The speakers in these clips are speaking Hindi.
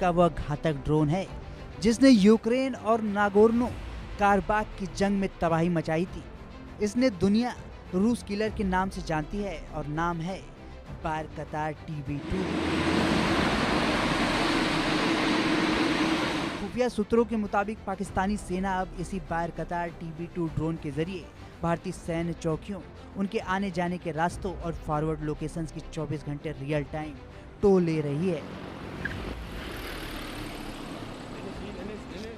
का वह घातक ड्रोन है जिसने यूक्रेन और नागोर्नो कारबाख की जंग में तबाही मचाई थी। इसने दुनिया रूस किलर के नाम से जानती है और नाम है बायरकतार TB2। खुफिया सूत्रों के मुताबिक पाकिस्तानी सेना अब इसी बायरकतार TB2 ड्रोन के जरिए भारतीय सैन्य चौकियों, उनके आने जाने के रास्तों और फॉरवर्ड लोकेशंस की 24 घंटे रियल टाइम टो ले रही है।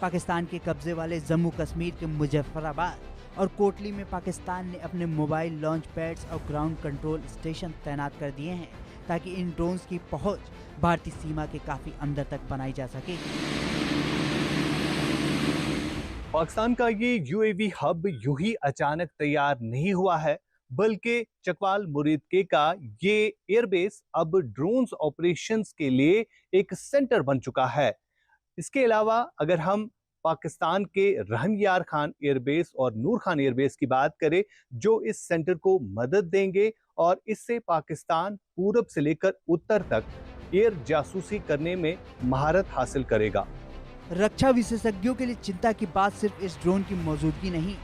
पाकिस्तान के कब्जे वाले जम्मू कश्मीर के मुजफ्फराबाद और कोटली में पाकिस्तान ने अपने मोबाइल लॉन्च पैड्स और ग्राउंड कंट्रोल स्टेशन तैनात कर दिए हैं ताकि इन ड्रोन्स की पहुंच भारतीय सीमा के काफी अंदर तक बनाई जा सके। पाकिस्तान का ये यूएवी हब यूं ही अचानक तैयार नहीं हुआ है, बल्कि चकवाल मुरीदके का ये एयरबेस अब ड्रोन्स ऑपरेशंस के लिए एक सेंटर बन चुका है। इसके अलावा अगर हम पाकिस्तान के रहन यार खान एयरबेस और नूर खान एयरबेस की बात करें, जो इस सेंटर को मदद देंगे और इससे पाकिस्तान पूरब से लेकर उत्तर तक एयर जासूसी करने में महारत हासिल करेगा। रक्षा विशेषज्ञों के लिए चिंता की बात सिर्फ इस ड्रोन की मौजूदगी नहीं,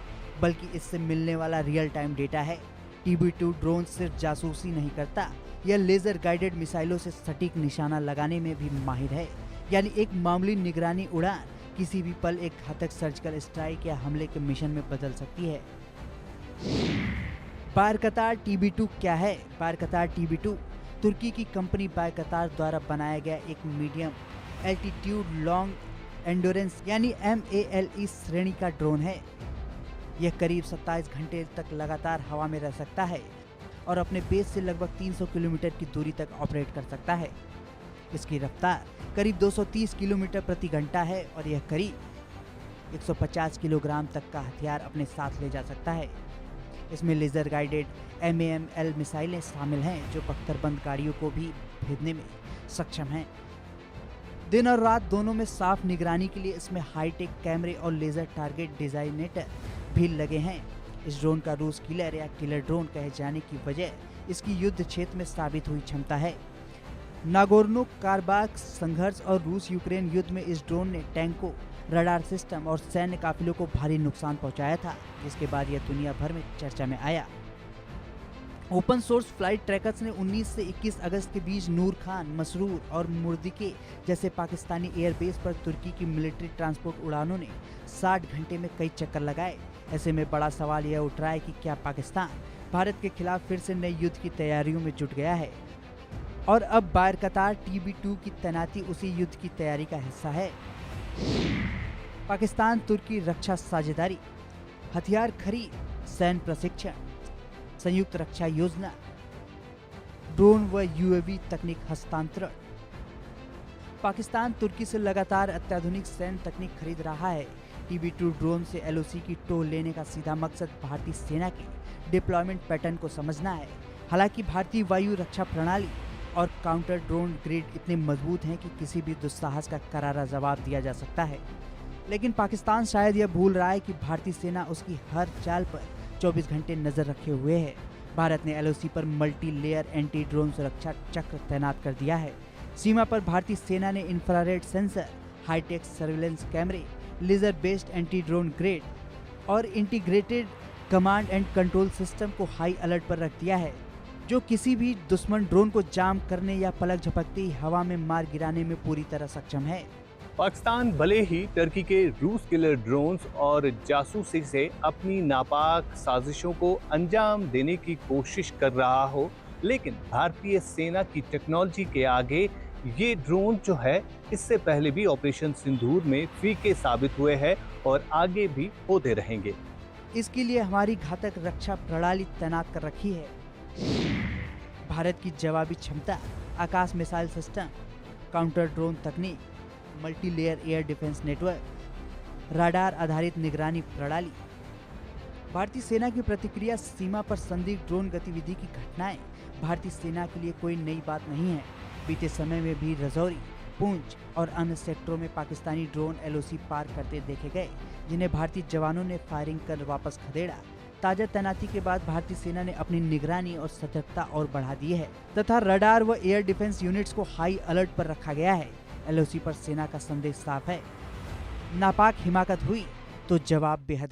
बल्कि इससे मिलने वाला रियल टाइम डेटा है। TB2 ड्रोन सिर्फ जासूसी नहीं करता, यह लेजर गाइडेड मिसाइलों से सटीक निशाना लगाने में भी माहिर है। यानी एक मामूली निगरानी उड़ान किसी भी पल एक घातक सर्जिकल स्ट्राइक या हमले के मिशन में बदल सकती है। बायरकतार TB2 क्या है? बायरकतार TB2 तुर्की की कंपनी बायरकतार द्वारा बनाया गया एक मीडियम एल्टीट्यूड लॉन्ग एंडोरेंस यानी MALE श्रेणी का ड्रोन है। यह करीब 27 घंटे तक लगातार हवा में रह सकता है और अपने बेस से लगभग 300 किलोमीटर की दूरी तक ऑपरेट कर सकता है। इसकी रफ्तार करीब 230 किलोमीटर प्रति घंटा है और यह करीब 150 किलोग्राम तक का हथियार अपने साथ ले जा सकता है। इसमें लेजर गाइडेड MAML मिसाइलें शामिल हैं जो बख्तरबंद गाड़ियों को भी भेदने में सक्षम हैं। दिन और रात दोनों में साफ निगरानी के लिए इसमें हाईटेक कैमरे और लेजर टारगेट डिजाइनेटर भी लगे हैं। इस ड्रोन का रूस किलर या किलर ड्रोन कहे जाने की वजह इसकी युद्ध क्षेत्र में साबित हुई क्षमता है। नागोर्नो कारबाख संघर्ष और रूस यूक्रेन युद्ध में इस ड्रोन ने टैंकों, रडार सिस्टम और सैन्य काफिलों को भारी नुकसान पहुंचाया था, जिसके बाद यह दुनिया भर में चर्चा में आया। ओपन सोर्स फ्लाइट ट्रैकर्स ने 19 से 21 अगस्त के बीच नूर खान, मसरूर और मुर्दिके जैसे पाकिस्तानी एयरबेस पर तुर्की की मिलिट्री ट्रांसपोर्ट उड़ानों ने 60 घंटे में कई चक्कर लगाए। ऐसे में बड़ा सवाल यह उठ रहा है कि क्या पाकिस्तान भारत के खिलाफ फिर से नए युद्ध की तैयारियों में जुट गया है और अब बायरकतार TB2 की तैनाती उसी युद्ध की तैयारी का हिस्सा है। पाकिस्तान तुर्की रक्षा साझेदारी, हथियार खरीद, सैन्य प्रशिक्षण, संयुक्त रक्षा योजना, ड्रोन व UAV तकनीक हस्तांतरण। पाकिस्तान तुर्की से लगातार अत्याधुनिक सैन्य तकनीक खरीद रहा है। TB2 ड्रोन से LOC की टो लेने का सीधा मकसद भारतीय सेना के डिप्लॉयमेंट पैटर्न को समझना है। हालांकि भारतीय वायु रक्षा प्रणाली और काउंटर ड्रोन ग्रिड इतने मजबूत हैं कि किसी भी दुस्साहस का करारा जवाब दिया जा सकता है। लेकिन पाकिस्तान शायद यह भूल रहा है कि भारतीय सेना उसकी हर चाल पर 24 घंटे नजर रखे हुए है। भारत ने LOC पर मल्टी लेयर एंटी ड्रोन सुरक्षा चक्र तैनात कर दिया है। सीमा पर भारतीय सेना ने इंफ्रारेड सेंसर, हाईटेक सर्विलेंस कैमरे, laser based anti drone grade और integrated command and control system को हाई अलर्ट पर रख दिया है, जो किसी भी दुश्मन ड्रोन को जाम करने या पलक झपकते ही हवा में मार गिराने में पूरी तरह सक्षम है। पाकिस्तान भले ही टर्की के रूस किलर ड्रोन्स और जासूसी से अपनी नापाक साजिशों को अंजाम देने की कोशिश कर रहा हो, लेकिन भारतीय सेना की टेक्नोलॉजी के आगे ये ड्रोन जो है इससे पहले भी ऑपरेशन सिंदूर में फीके साबित हुए हैं और आगे भी होते रहेंगे। इसके लिए हमारी घातक रक्षा प्रणाली तैनात कर रखी है। भारत की जवाबी क्षमता, आकाश मिसाइल सिस्टम, काउंटर ड्रोन तकनीक, multi layer air defence network, radar आधारित निगरानी प्रणाली। भारतीय सेना की प्रतिक्रिया सीमा पर संदिग्ध ड्रोन गतिविधि की घटनाएं भारतीय सेना के लिए कोई नई बात नहीं है। बीते समय में भी रजौरी, पूंछ और अन्य सेक्टरों में पाकिस्तानी ड्रोन LOC पार करते देखे गए, जिन्हें भारतीय जवानों ने फायरिंग कर वापस खदेड़ा। ताजा तैनाती के बाद भारतीय सेना ने अपनी निगरानी और सतर्कता और बढ़ा दी है तथा रडार व एयर डिफेंस यूनिट्स को हाई अलर्ट पर रखा गया है। LOC पर सेना का संदेश साफ है, नापाक हिमाकत हुई तो जवाब बेहद